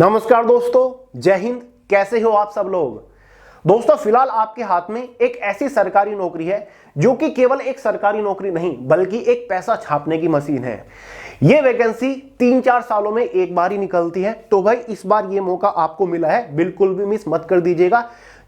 नमस्कार दोस्तों, जय हिंद। कैसे हो आप सब लोग। दोस्तों, फिलहाल आपके हाथ में एक ऐसी सरकारी नौकरी है जो कि केवल एक सरकारी नौकरी नहीं बल्कि एक पैसा छापने की मशीन है। यह वैकेंसी 3-4 सालों में एक बार ही निकलती है, तो भाई इस बार यह मौका आपको मिला है, बिल्कुल भी मिस मत कर दीजिएगा,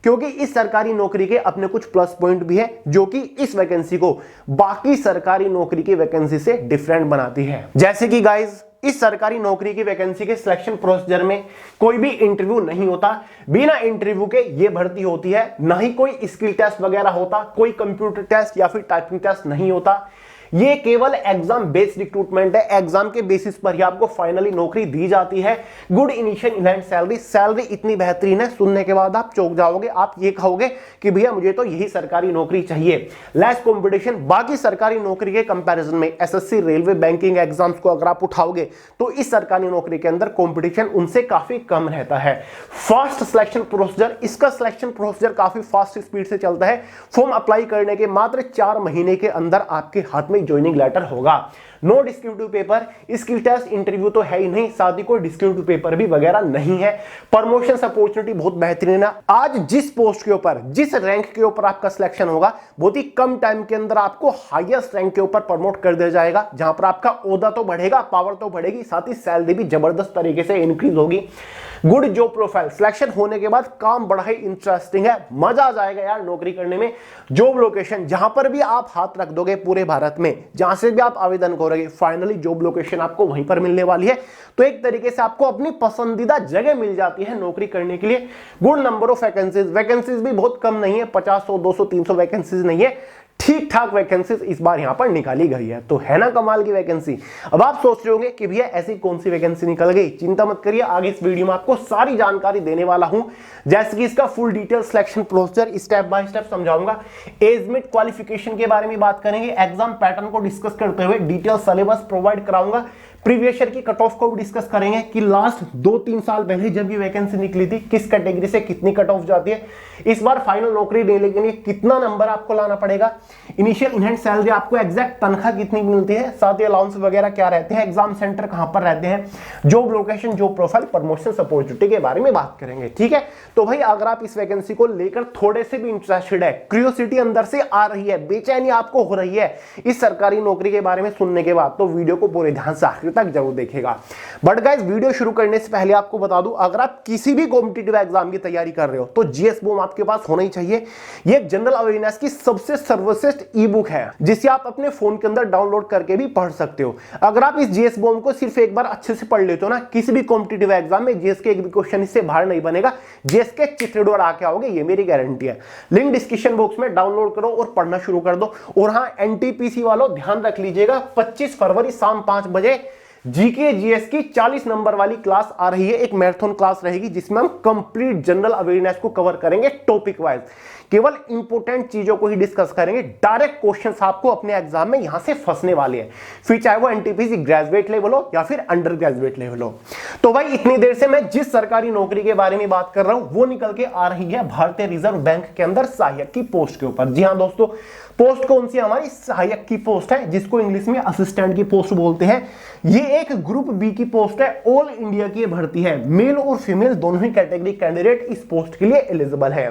क्योंकि इस सरकारी नौकरी के अपने कुछ प्लस पॉइंट भी है जो कि इस वैकेंसी को बाकी सरकारी नौकरी की वैकेंसी से डिफरेंट बनाती है। जैसे कि गाइस, इस सरकारी नौकरी की वैकेंसी के सिलेक्शन प्रोसीजर में कोई भी इंटरव्यू नहीं होता। बिना इंटरव्यू के ये भर्ती होती है। ना ही कोई स्किल टेस्ट वगैरह होता, कोई कंप्यूटर टेस्ट या फिर टाइपिंग टेस्ट नहीं होता। ये केवल एग्जाम बेस्ड रिक्रूटमेंट है। एग्जाम के बेसिस पर ही आपको फाइनली नौकरी दी जाती है। गुड इनिशियल इनहैंड सैलरी इतनी बेहतरीन है, सुनने के बाद आप चौंक जाओगे। आप ये कहोगे कि भैया मुझे तो यही सरकारी नौकरी चाहिए। लेस कंपटीशन बाकी सरकारी नौकरी के कंपैरिजन में। एसएससी, रेलवे, बैंकिंग एग्जाम्स को अगर आप उठाओगे तो इस सरकारी नौकरी के अंदर कंपटीशन उनसे काफी कम रहता है। फास्ट सिलेक्शन प्रोसीजर, इसका सिलेक्शन प्रोसीजर काफी फास्ट स्पीड से चलता है। फॉर्म अप्लाई करने के मात्र 4 महीने के अंदर आपके हाथ में ज्वाइनिंग लेटर होगा। No descriptive paper, skill test, interview तो है ही नहीं, साथ ही कोई डिस्क्रिप्टिव पेपर भी वगैरह नहीं है। प्रमोशन अपॉर्चुनिटी बहुत बेहतरीन है। आज जिस पोस्ट के ऊपर, जिस रैंक के ऊपर आपका सिलेक्शन होगा, बहुत ही कम टाइम के अंदर आपको हाईएस्ट रैंक के ऊपर प्रमोट कर दिया जाएगा, जहां पर आपका ओहदा तो बढ़ेगा, पावर तो बढ़ेगी, साथ ही सैलरी भी जबरदस्त तरीके से इंक्रीज होगी। गुड जॉब प्रोफाइल, सिलेक्शन होने के बाद काम बड़ा ही इंटरेस्टिंग है, मजा आ जाएगा यार नौकरी करने में। जॉब लोकेशन, जहां पर भी आप हाथ रख दोगे पूरे भारत में, जहां से भी आप आवेदन करोगे, फाइनली जॉब लोकेशन आपको वहीं पर मिलने वाली है। तो एक तरीके से आपको अपनी पसंदीदा जगह मिल जाती है नौकरी करने के लिए। गुड नंबर ऑफ वैकेंसीज भी बहुत कम नहीं है, 50, 100, 200, 300 वैकेंसीज नहीं है, ठीक ठाक वैकेंसीज इस बार यहां पर निकाली गई है। तो है ना कमाल की वैकेंसी। अब आप सोच रहे होंगे कि भैया ऐसी कौन सी वैकेंसी निकल गई। चिंता मत करिए, आगे इस वीडियो में आपको सारी जानकारी देने वाला हूं, जैसे कि इसका full detail selection procedure step by step समझाऊंगा। एज मिट क्वालिफिकेशन के बारे में बात करेंगे, एग्जाम पैटर्न को डिस्कस करते हुए डिटेल सिलेबस प्रोवाइड कराऊंगा। प्रीवियस ईयर की कट ऑफ को भी डिस्कस करेंगे कि लास्ट 2-3 साल पहले जब ये वैकेंसी निकली थी किस कैटेगरी से कितनी कट ऑफ जाती है, इस बार फाइनल नौकरी लेने के लिए कितना नंबर आपको लाना पड़ेगा, इनिशियल इनहैंड सैलरी आपको एग्जैक्ट तनख्वाह कितनी मिलती है, साथ ही अलाउंस वगैरह क्या रहते हैं, एग्जाम सेंटर कहां पर रहते हैं, job location, job profile, promotion opportunity के बारे में बात करेंगे। ठीक है, तो भाई अगर आप इस वैकेंसी को लेकर थोड़े से भी इंटरेस्टेड है, क्यूरियोसिटी अंदर से आ रही है, बेचैनी आपको हो रही है इस सरकारी नौकरी के बारे में सुनने के बाद, तो वीडियो को पूरे ध्यान से आखिर तक जरूर देखेगा। बट गाइस, वीडियो शुरू करने से पहले आपको बता दूं, अगर आप किसी भी कॉम्पिटिटिव एग्जाम की तैयारी कर रहे हो तो जीएस बूम आपके पास होना ही चाहिए। ये जनरल अवेयरनेस की सबसे सर्वश्रेष्ठ ई बुक है, जिसे आप अपने फोन के अंदर डाउनलोड करके भी पढ़ सकते हो। अगर आप इस जीएस बूम को सिर्फ एक बार अच्छे से पढ़ लेते हो ना, किसी भी कॉम्पिटिटिव एग्जाम में जीएस के एक भी क्वेश्चन इससे बाहर नहीं बनेगा। जीएस के चित्र डोर आके आओगे, ये मेरी गारंटी है। लिंक डिस्क्रिप्शन बॉक्स में डाउनलोड करो और पढ़ना शुरू कर दो। और हां, एनटीपीसी वालों ध्यान रख लीजिएगा, 25 फरवरी शाम 5 बजे जीके जीएस की 40 नंबर वाली क्लास आ रही है। एक मैराथन क्लास रहेगी जिसमें हम कंप्लीट जनरल अवेयरनेस को कवर करेंगे टॉपिक वाइज, केवल इंपोर्टेंट चीजों को ही डिस्कस करेंगे। डायरेक्ट क्वेश्चंस आपको अपने एग्जाम में यहां से फंसने वाले हैं, फिर चाहे वो एनटीपीसी ग्रेजुएट लेवल हो या फिर अंडर ग्रेजुएट लेवल हो। तो भाई इतनी देर से मैं जिस सरकारी नौकरी के बारे में बात कर रहा हूं वो निकल के आ रही है भारतीय रिजर्व बैंक के अंदर सहायक की पोस्ट के ऊपर। जी हां दोस्तों, पोस्ट कौन सी? हमारी सहायक की पोस्ट है, जिसको इंग्लिश में असिस्टेंट की पोस्ट बोलते हैं। ये एक ग्रुप बी की पोस्ट है, ऑल इंडिया की भर्ती है। मेल और फीमेल दोनों ही कैटेगरी कैंडिडेट इस पोस्ट के लिए एलिजिबल है।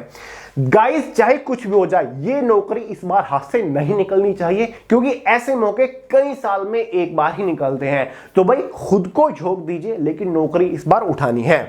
गाइस, चाहे कुछ भी हो जाए, ये नौकरी इस बार हाथ से नहीं निकलनी चाहिए, क्योंकि ऐसे मौके कई साल में एक बार ही निकलते हैं। तो भाई खुद को झोंक दीजिए, लेकिन नौकरी इस बार उठानी है।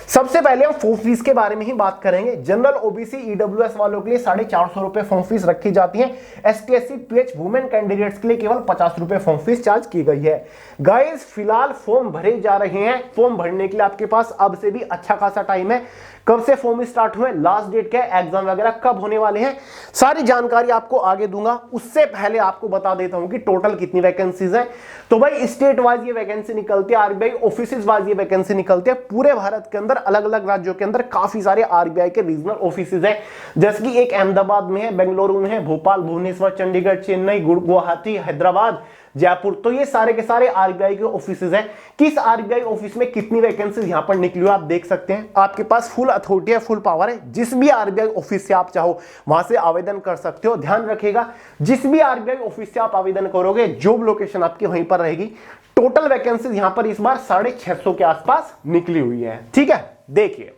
सबसे पहले हम फॉर्म फीस के बारे में ही बात करेंगे। जनरल, ओबीसी, ईडब्ल्यूएस वालों के लिए 450 रुपए फॉर्म फीस रखी जाती है। ST, SC, pH, women candidates के लिए केवल 50 रुपए फॉर्म फीस चार्ज की गई है। गाइस, फिलहाल फॉर्म भरे जा रहे हैं। फॉर्म भरने के लिए आपके पास अब से भी अच्छा खासा टाइम है। कब से फॉर्म स्टार्ट हुए, लास्ट डेट क्या है, एग्जाम वगैरह कब होने वाले हैं, सारी जानकारी आपको आगे दूंगा। उससे पहले आपको बता देता हूं कि टोटल कितनी वैकेंसीज है। तो भाई स्टेट वाइज ये वैकेंसी निकलती है, आरबीआई ऑफिसेज वाइज ये वैकेंसी निकलती है। पूरे भारत के अंदर अलग अलग राज्यों के अंदर काफी सारे आरबीआई के रीजनल ऑफिसेज हैं, जैसे कि एक अहमदाबाद में है, बेंगलुरु में है, भोपाल, भुवनेश्वर, चंडीगढ़, चेन्नई, गुवाहाटी, हैदराबाद, जयपुर। तो ये सारे के सारे आरबीआई के ऑफिसेज हैं। किस आरबीआई ऑफिस में कितनी वैकेंसीज यहां पर निकली हो आप देख सकते हैं। आपके पास फुल अथॉरिटी है, फुल पावर है, जिस भी आरबीआई ऑफिस से आप चाहो वहां से आवेदन कर सकते हो। ध्यान रखिएगा, जिस भी आरबीआई ऑफिस से आप आवेदन करोगे, जॉब लोकेशन आपकी वहीं पर रहेगी। टोटल वैकेंसीज यहां पर इस बार 650 के आसपास निकली हुई है। ठीक है, देखिए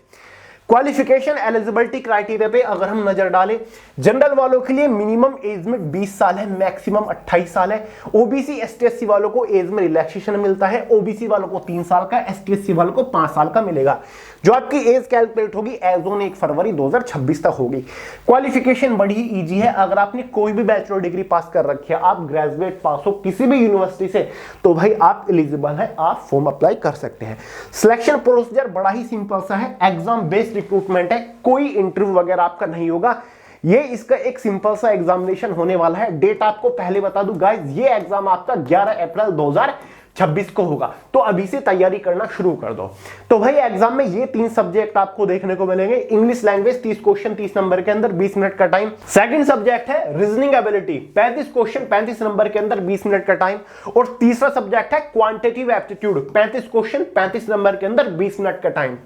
क्वालिफिकेशन एलिजिबिलिटी क्राइटेरिया पे अगर हम नजर डालें, जनरल वालों के लिए मिनिमम एज में 20 साल है, मैक्सिमम 28 साल है। ओबीसी एसटी वालों को एज में रिलैक्सेशन मिलता है, ओबीसी वालों को 3 साल का, एसटी वालों को 5 साल का मिलेगा। जो आपकी एज कैलकुलेट होगी एज ऑन 1 फरवरी 2026 तक होगी। क्वालिफिकेशन बड़ी इजी है, अगर आपने कोई भी बैचलर डिग्री पास कर रखी है, आप ग्रेजुएट पास हो किसी भी यूनिवर्सिटी से, तो भाई आप एलिजिबल है, आप फॉर्म अप्लाई कर सकते हैं। सिलेक्शन प्रोसीजर बड़ा ही सिंपल सा है, एग्जाम बेस्ड रिक्रूटमेंट है, कोई इंटरव्यू वगैरह आपका नहीं होगा। ये इसका एक सिंपल सा एग्जामिनेशन होने वाला है। डेट आपको पहले बता दूं गाइस, ये एग्जाम आपका 11 अप्रैल 2026 को होगा, तो अभी से तैयारी करना शुरू कर दो। तो भाई एग्जाम में ये 3 सब्जेक्ट आपको देखने को मिलेंगे। इंग्लिश लैंग्वेज 30 क्वेश्चन 30 नंबर के अंदर 20 मिनट का टाइम। सेकंड सब्जेक्ट है रीजनिंग एबिलिटी, 35 क्वेश्चन 35 नंबर के अंदर 20 मिनट का टाइम। और तीसरा सब्जेक्ट है क्वांटिटेटिव एप्टीट्यूड, 35 क्वेश्चन 35 नंबर के अंदर 20 मिनट का टाइम।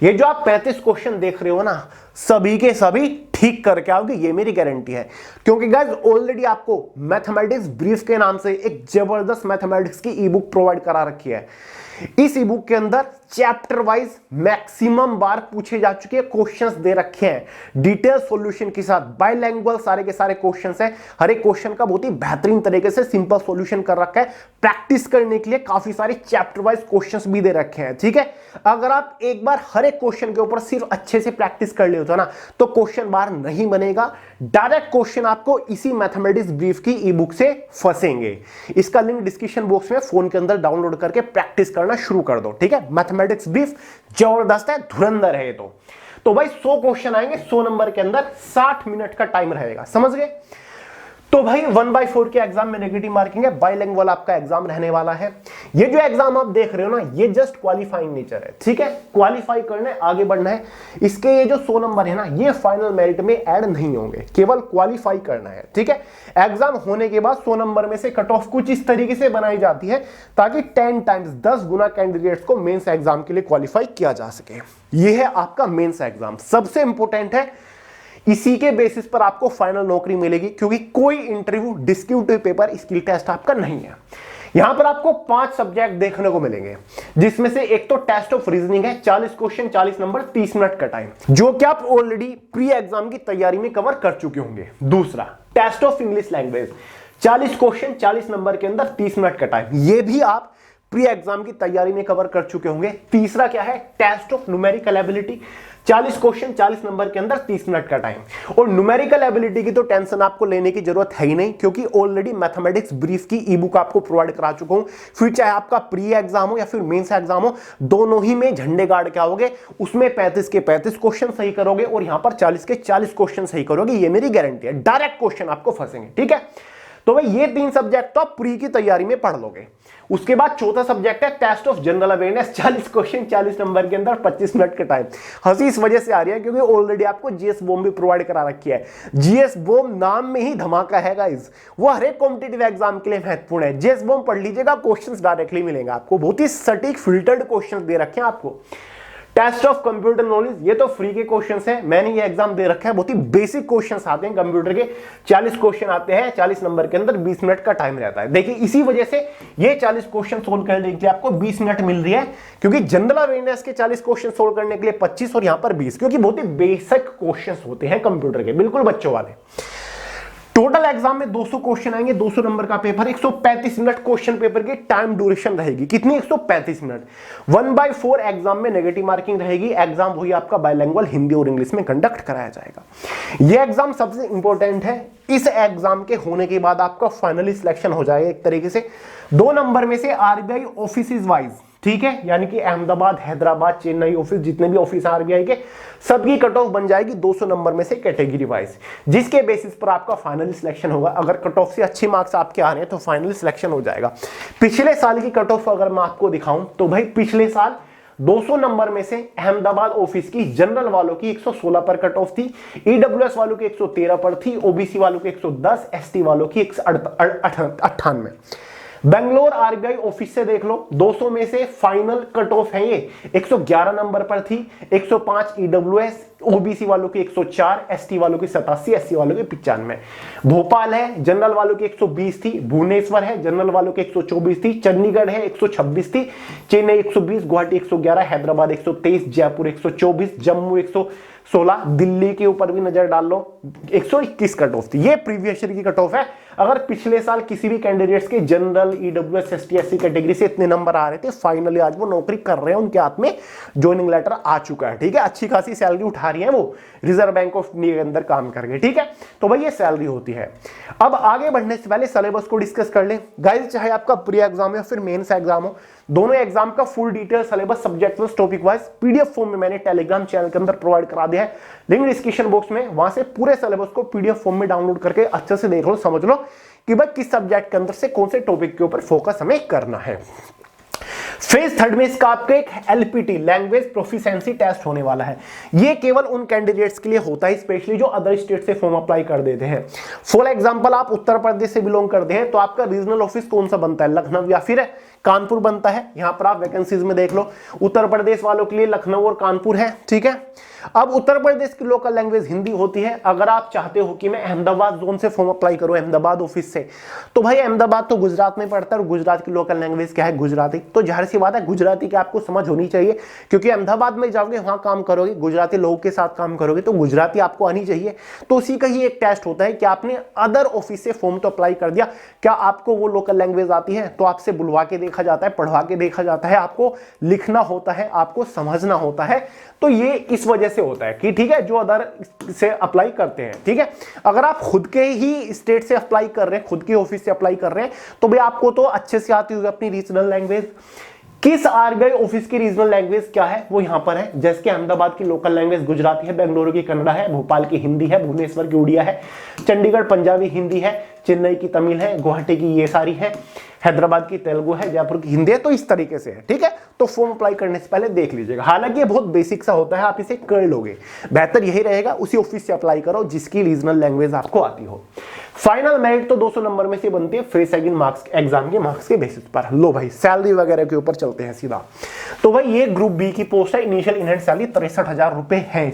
ये जो आप 35 क्वेश्चन देख रहे हो ना, सभी के सभी ठीक करके आओगे, ये मेरी गारंटी है। क्योंकि गाइस ऑलरेडी आपको मैथमेटिक्स ब्रीफ के नाम से एक जबरदस्त मैथमेटिक्स की ई बुक प्रोवाइड करा रखी है। इस ई बुक के अंदर चैप्टर वाइज मैक्सिमम बार पूछे जा चुके क्वेश्चंस दे रखे हैं, डिटेल सॉल्यूशन के साथ, बाइलैंग्वेज सारे के सारे क्वेश्चंस हैं। हर एक क्वेश्चन का बहुत ही बेहतरीन तरीके से सिंपल सॉल्यूशन कर रखा है। प्रैक्टिस करने के लिए काफी सारे चैप्टर वाइज क्वेश्चंस भी दे रखे हैं। ठीक है, अगर आप एक बार हर एक क्वेश्चन के ऊपर सिर्फ अच्छे से प्रैक्टिस कर लेते हो ना, तो क्वेश्चन बार नहीं बनेगा, डायरेक्ट क्वेश्चन आपको इसी मैथमेटिक्स ब्रीफ की ई बुक से फंसेंगे। इसका लिंक डिस्क्रिप्शन बॉक्स में फोन के अंदर डाउनलोड करके प्रैक्टिस करना शुरू कर दो। ठीक है, मैथमेटिक्स ब्रीफ जबरदस्त है, धुरंधर है ये तो भाई 100 क्वेश्चन आएंगे 100 नंबर के अंदर, 60 मिनट का टाइम रहेगा, समझ गए। तो भाई 1/4 के एग्जाम में नेगेटिव मार्किंग है, बाइलिंगुअल आपका एग्जाम रहने वाला है। ये जो एग्जाम आप देख रहे हो ना, ये जस्ट क्वालिफाइंग नेचर है। ठीक है, क्वालिफाई करना है, आगे बढ़ना है। इसके ये जो 100 नंबर है ना, ये फाइनल मेरिट में ऐड नहीं होंगे, केवल क्वालिफाई करना है। ठीक है, एग्जाम होने के बाद 100 नंबर में से कट ऑफ कुछ इस तरीके से बनाई जाती है ताकि 10 टाइम्स 10 गुना कैंडिडेट्स को मेंस एग्जाम के लिए क्वालिफाई किया जा सके। ये है आपका मेंस एग्जाम, सबसे इंपॉर्टेंट है। इसी के बेसिस पर आपको फाइनल नौकरी मिलेगी, क्योंकि कोई interview, descriptive paper, skill test आपका नहीं है। यहां पर आपको 5 सब्जेक्ट देखने को मिलेंगे, जिसमें से एक तो टेस्ट ऑफ रीजनिंग है, 40 क्वेश्चन 40 नंबर 30 मिनट का टाइम, जो कि आप ऑलरेडी प्री एग्जाम की तैयारी में कवर कर चुके होंगे। दूसरा test of English language, 40 question 40 number के अंदर 30 मिनट का टाइम, ये भी आप प्री एग्जाम की तैयारी में कवर कर चुके होंगे। तीसरा क्या है, test of numerical ability, 40 question 40 number के अंदर 30 मिनट का टाइम। और न्यूमेरिकल एबिलिटी की तो टेंशन आपको लेने की जरूरत है ही नहीं, क्योंकि ऑलरेडी मैथमेटिक्स ब्रीफ की ई बुक आपको प्रोवाइड करा चुका हूं। फिर चाहे आपका प्री एग्जाम हो या फिर मेंस एग्जाम हो, दोनों ही में झंडे गाड़ के आओगे, उसमें 35 के 35 क्वेश्चन सही करोगे और यहां पर 40 के 40 क्वेश्चन सही करोगे, ये मेरी गारंटी है। डायरेक्ट क्वेश्चन आपको फंसेंगे। ठीक है, तो भाई ये 3 सब्जेक्ट तो आप प्री की तैयारी में पढ़ लोगे। उसके बाद चौथा सब्जेक्ट है test of general awareness, 40 question 40 number के अंदर 25 मिनट का टाइम। हंसी इस वजह से आ रही है क्योंकि ऑलरेडी आपको जीएस बॉम्ब भी प्रोवाइड करा रखी है। जीएस बॉम्ब नाम में ही धमाका है गाइस, वो हर एक कॉम्पिटिटिव एग्जाम के लिए महत्वपूर्ण है। जीएस बॉम्ब पढ़ लीजिएगा, क्वेश्चंस डायरेक्टली मिलेंगे आपको, बहुत ही सटीक फिल्टर्ड क्वेश्चंस दे रखे हैं आपको। टेस्ट ऑफ कंप्यूटर नॉलेज, ये तो फ्री के क्वेश्चंस हैं, मैंने ये एग्जाम दे रखा है, बहुत ही बेसिक क्वेश्चंस आते हैं कंप्यूटर के, 40 क्वेश्चन आते हैं, 40 नंबर के अंदर 20 मिनट का टाइम रहता है। देखिए इसी वजह से ये 40 क्वेश्चन सोल्व करने के लिए आपको 20 मिनट मिल रही है, क्योंकि जनरल अवेयरनेस के 40 क्वेश्चन सोल्व करने के लिए 25 और यहां पर 20, क्योंकि बहुत ही बेसिक क्वेश्चन होते हैं कंप्यूटर के, बिल्कुल बच्चों वाले। टोटल एग्जाम में 200 क्वेश्चन आएंगे, 200 नंबर का पेपर, 135 मिनट क्वेश्चन पेपर की टाइम ड्यूरेशन रहेगी। कितनी? 135 मिनट। 1/4 एग्जाम में नेगेटिव मार्किंग रहेगी। एग्जाम वही आपका बाइलिंगुअल हिंदी और इंग्लिश में कंडक्ट कराया जाएगा। यह एग्जाम सबसे इंपॉर्टेंट है। इस एग्जाम के होने के बाद आपका फाइनली सिलेक्शन हो जाएगा एक तरीके से। 2 नंबर में से आरबीआई ऑफिसेज वाइज, ठीक है, यानी कि अहमदाबाद, हैदराबाद, चेन्नई ऑफिस, जितने भी ऑफिस आरबीआई के, सबकी कट ऑफ बन जाएगी 200 नंबर में से कैटेगरी वाइज, जिसके बेसिस पर आपका फाइनल सिलेक्शन होगा। अगर कट ऑफ से अच्छे मार्क्स आपके आ रहे हैं तो फाइनल सिलेक्शन हो जाएगा। पिछले साल की कट ऑफ अगर मैं आपको दिखाऊं तो भाई पिछले साल 200 नंबर में से अहमदाबाद ऑफिस की जनरल वालों की 116 पर कट ऑफ थी, ईडब्ल्यूएस वालों की 113 पर थी, ओबीसी वालों की 110, एसटी वालों की 198। बेंगलोर आरबीआई ऑफिस से देख लो, 200 में से फाइनल कट ऑफ है ये 111 नंबर पर थी, 105 ईडब्ल्यूएस, ओबीसी वालों की 104, एसटी वालों की 87, एससी वालों की 95। भोपाल है, जनरल वालों की 120 थी। भुवनेश्वर है, जनरल वालों की 124 थी। चंडीगढ़ है 126 थी। चेन्नई 120, गुवाहाटी 111, हैदराबाद 123, जयपुर 124, जम्मू 116। दिल्ली के ऊपर भी नजर डाल लो, 121 कट ऑफ थी। ये प्रीवियस ईयर की कट ऑफ है। अगर पिछले साल किसी भी कैंडिडेट्स के general, EWS, ST, SC category से इतने नंबर आ रहे थे, फाइनली आज वो नौकरी कर रहे हैं, उनके हाथ में ज्वाइनिंग लेटर आ चुका है। ठीक है, अच्छी खासी सैलरी उठा रही है वो रिजर्व बैंक ऑफ इंडिया के अंदर काम करके। ठीक है, तो भाई ये सैलरी होती है। अब आगे बढ़ने से पहले सिलेबस को डिस्कस कर ले गाइस। चाहे आपका प्री एग्जाम या फिर मेंस एग्जाम हो, दोनों एग्जाम का full detail syllabus subject wise, topic wise PDF form में मैंने टेलीग्राम चैनल के अंदर प्रोवाइड करा दिया है। लिंक डिस्क्रिप्शन बॉक्स में, वहां से पूरे सिलेबस को पीडीएफ फॉर्म में डाउनलोड करके अच्छे से देख लो, समझ लो कि भाई किस सब्जेक्ट के अंदर से कौन से टॉपिक के ऊपर फोकस हमें करना है। फेज थर्ड में इसका आपका एक एलपीटी, लैंग्वेज प्रोफिशिएंसी टेस्ट होने वाला है। ये केवल उन कैंडिडेट्स के लिए होता है स्पेशली जो अदर स्टेट से फॉर्म अप्लाई कर देते हैं। फॉर एग्जांपल आप उत्तर प्रदेश से बिलोंग करते हैं तो आपका रीजनल ऑफिस कौन सा बनता है, लखनऊ या फिर कानपुर बनता है। यहां पर आप वैकेंसीज में देख लो, उत्तर प्रदेश वालों के लिए लखनऊ और कानपुर है। ठीक है, अब उत्तर प्रदेश की लोकल लैंग्वेज हिंदी होती है। अगर आप चाहते हो कि मैं अहमदाबाद जोन से फॉर्म अप्लाई करूं, अहमदाबाद ऑफिस से, तो भाई अहमदाबाद तो गुजरात में पड़ता है और गुजरात की लोकल लैंग्वेज क्या है, गुजराती। तो जाहिर सी बात है गुजराती की आपको समझ होनी चाहिए, क्योंकि अहमदाबाद में जाओगे, वहां काम करोगे, गुजराती लोगों के साथ काम करोगे, तो गुजराती आपको आनी चाहिए। तो उसी का ही एक टेस्ट होता है कि आपने अदर ऑफिस से फॉर्म तो अप्लाई कर दिया, क्या आपको वो लोकल लैंग्वेज आती है। तो आपसे बुलवा के देखा जाता है, पढ़वा के देखा जाता है, आपको लिखना होता है, आपको समझना होता है। तो ये इस वजह से होता है कि ठीक है, जो अदर से अप्लाई करते हैं। ठीक है, अगर आप खुद के ही स्टेट से अप्लाई कर रहे हैं, खुद के ऑफिस से अप्लाई कर रहे हैं, तो भाई आपको तो अच्छे से आती होगी अपनी रीजनल लैंग्वेज। किस आरबीआई ऑफिस की रीजनल लैंग्वेज क्या है वो यहां पर है। जैसे कि अहमदाबाद की लोकल लैंग्वेज गुजराती है, बेंगलुरु की कन्नड़ा है, भोपाल की हिंदी है, भुवनेश्वर की उड़िया है, चंडीगढ़ पंजाबी हिंदी है, चेन्नई की तमिल है, गुवाहाटी की ये सारी है, हैदराबाद की तेलुगु है, जयपुर की हिंदी है। तो इस तरीके से है। ठीक है, तो फॉर्म अप्लाई करने से पहले देख लीजिएगा। हालांकि ये बहुत बेसिक सा होता है, आप इसे कर लोगे, बेहतर यही रहेगा उसी ऑफिस से अप्लाई करो जिसकी रीजनल लैंग्वेज आपको आती हो। फाइनल मेरिट तो 200 नंबर में से बनती है फेज सेकंड मार्क्स एग्जाम के मार्क्स के बेसिस पर। लो भाई सैलरी वगैरह के ऊपर चलते हैं सीधा। तो भाई ये ग्रुप बी की पोस्ट है, इनिशियल इन हैंड सैलरी 63,000 रुपए है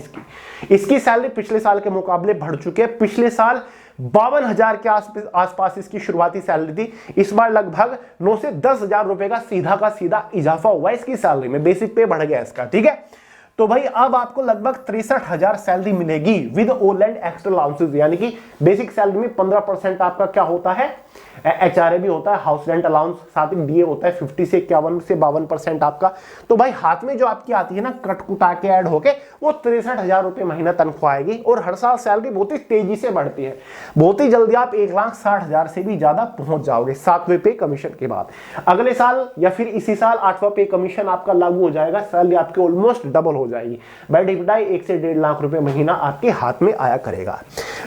इसकी सैलरी पिछले साल के मुकाबले बढ़ चुकी है। पिछले साल 52,000 के आसपास इसकी शुरुआती सैलरी थी। इस बार लगभग 9 से 10,000 रुपए का सीधा इजाफा हुआ इसकी सैलरी में, बेसिक पे बढ़ गया इसका। ठीक है, तो भाई अब आपको लगभग 63,000 सैलरी मिलेगी with all and extra allowances, यानी कि बेसिक सैलरी में 15% आपका क्या होता है, एचआरए भी होता है, हाउस रेंट अलाउंस, साथ ही डीए होता है 50 से 51 से 52% आपका। तो भाई हाथ में जो आपकी आती है ना, कट कुटा के ऐड होके, वो 63,000 रुपए महीना तनख्वाह आएगी। और हर साल सैलरी बहुत ही तेजी से बढ़ती है, बहुत ही जल्दी आप 1,60,000 से भी ज्यादा पहुंच जाओगे 7वें पे कमीशन के बाद। अगले साल या फिर इसी साल 8वां पे कमीशन आपका लागू हो जाएगा, सैलरी आपकी ऑलमोस्ट डबल हो जाएगी। बैठे बिठाए 1 से 1.5 लाख रुपए महीना आपके हाथ में आया करेगा।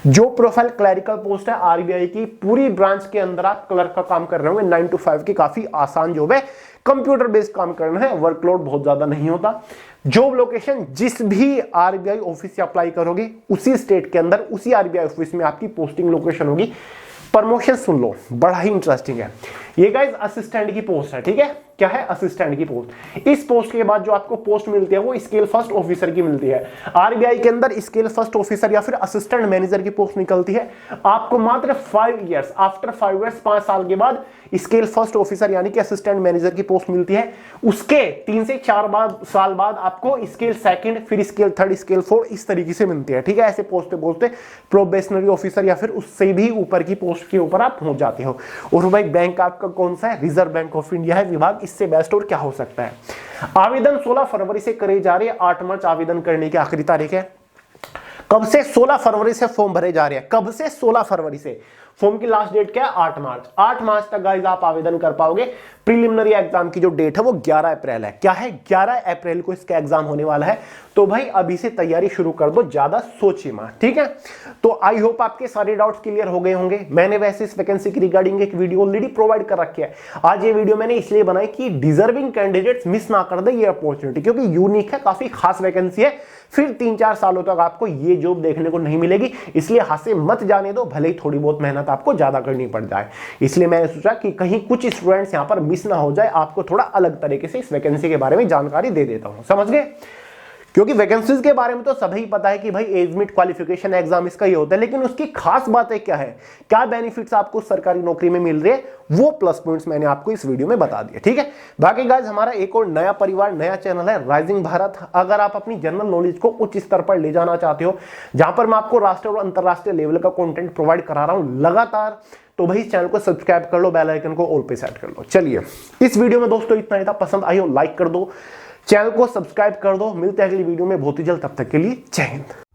जो प्रोफाइल क्लरिकल पोस्ट है आरबीआई की, पूरी ब्रांच के अंदर आप क्लर्क का काम कर रहे होंगे, 9 to 5 की काफी आसान जॉब है, कंप्यूटर बेस्ड काम करना है, वर्कलोड बहुत ज्यादा नहीं होता। जॉब लोकेशन जिस भी आरबीआई ऑफिस से अप्लाई करोगे उसी स्टेट के अंदर उसी आरबीआई ऑफिस में आपकी पोस्टिंग लोकेशन होगी। प्रमोशन सुन लो, बड़ा ही इंटरेस्टिंग है ये गाइस। असिस्टेंट की पोस्ट है। ठीक है, क्या है, असिस्टेंट की पोस्ट। इस पोस्ट के बाद जो आपको पोस्ट मिलती है वो स्केल फर्स्ट ऑफिसर की मिलती है। आरबीआई के अंदर स्केल फर्स्ट ऑफिसर या फिर असिस्टेंट मैनेजर की पोस्ट निकलती है। आपको मात्र 5 इयर्स, आफ्टर 5 इयर्स, 5 साल के बाद स्केल फर्स्ट ऑफिसर यानी कि असिस्टेंट मैनेजर की पोस्ट मिलती है। उसके 3 से 4 साल बाद आपको स्केल सेकंड, फिर स्केल थर्ड, स्केल 4 इस तरीके से मिलती है। ठीक है, ऐसे पोस्टे बोलते प्रोबेशनरी ऑफिसर या फिर उससे भी ऊपर की पोस्ट के ऊपर आप पहुंच जाते हो। और भाई बैंक आपका कौन सा है, रिजर्व बैंक ऑफ इंडिया है विभाग, इससे बेस्ट और क्या हो सकता है। आवेदन 16 फरवरी से करे जा रही है, 8 मार्च आवेदन करने की आखिरी तारीख है। कब से, 16 फरवरी से फॉर्म भरे जा रहे हैं। कब से, 16 फरवरी से। फॉर्म की लास्ट डेट क्या है, 8 मार्च। 8 मार्च तक गाइस आप आवेदन कर पाओगे। प्रीलिमिनरी एग्जाम की जो डेट है वो 11 अप्रैल है। क्या है, 11 अप्रैल को इसका एग्जाम होने वाला है। तो भाई अभी से तैयारी शुरू कर दो, ज्यादा सोचिए मत। ठीक है, तो आई होप आपके सारे डाउट्स क्लियर हो गए होंगे। मैंने वैसे इस वैकेंसी की रिगार्डिंग एक वीडियो ऑलरेडी प्रोवाइड कर रखी है। आज ये वीडियो मैंने इसलिए बनाई कि डिजर्विंग कैंडिडेट्स मिस ना कर दे ये अपॉर्चुनिटी, क्योंकि यूनिक है, काफी खास वैकेंसी है। फिर 3-4 सालों तक आपको ये जॉब देखने को नहीं मिलेगी, इसलिए हाथ से मत जाने दो, भले ही थोड़ी बहुत मेहनत आपको ज्यादा करनी पड़ जाए। इसलिए मैंने सोचा कि कहीं कुछ स्टूडेंट्स यहां पर मिस ना हो जाए, आपको थोड़ा अलग तरीके से इस वैकेंसी के बारे में जानकारी दे देता हूं। समझ गए? क्योंकि वैकेंसीज के बारे में तो सभी पता है कि भाई एज मिट क्वालिफिकेशन एग्जाम इसका ही होता है, लेकिन उसकी खास बातें क्या है, क्या बेनिफिट्स आपको सरकारी नौकरी में मिल रहे हैं, वो प्लस पॉइंट्स मैंने आपको इस वीडियो में बता दिया। ठीक है, बाकी गाइस हमारा एक और नया परिवार, नया चैनल है राइजिंग भारत। अगर आप अपनी जनरल नॉलेज को उच्च स्तर पर ले जाना चाहते हो, जहां पर मैं आपको राष्ट्रीय और अंतरराष्ट्रीय लेवल का कंटेंट प्रोवाइड करा रहा हूं लगातार, तो भाई चैनल को सब्सक्राइब कर लो, बेल आइकन को ऑल पे सेट कर लो। चलिए इस वीडियो में दोस्तों इतना ही था, पसंद आई हो लाइक कर दो, चैनल को सब्सक्राइब कर दो। मिलते हैं अगली वीडियो में बहुत ही जल्द, तब तक के लिए जय हिंद।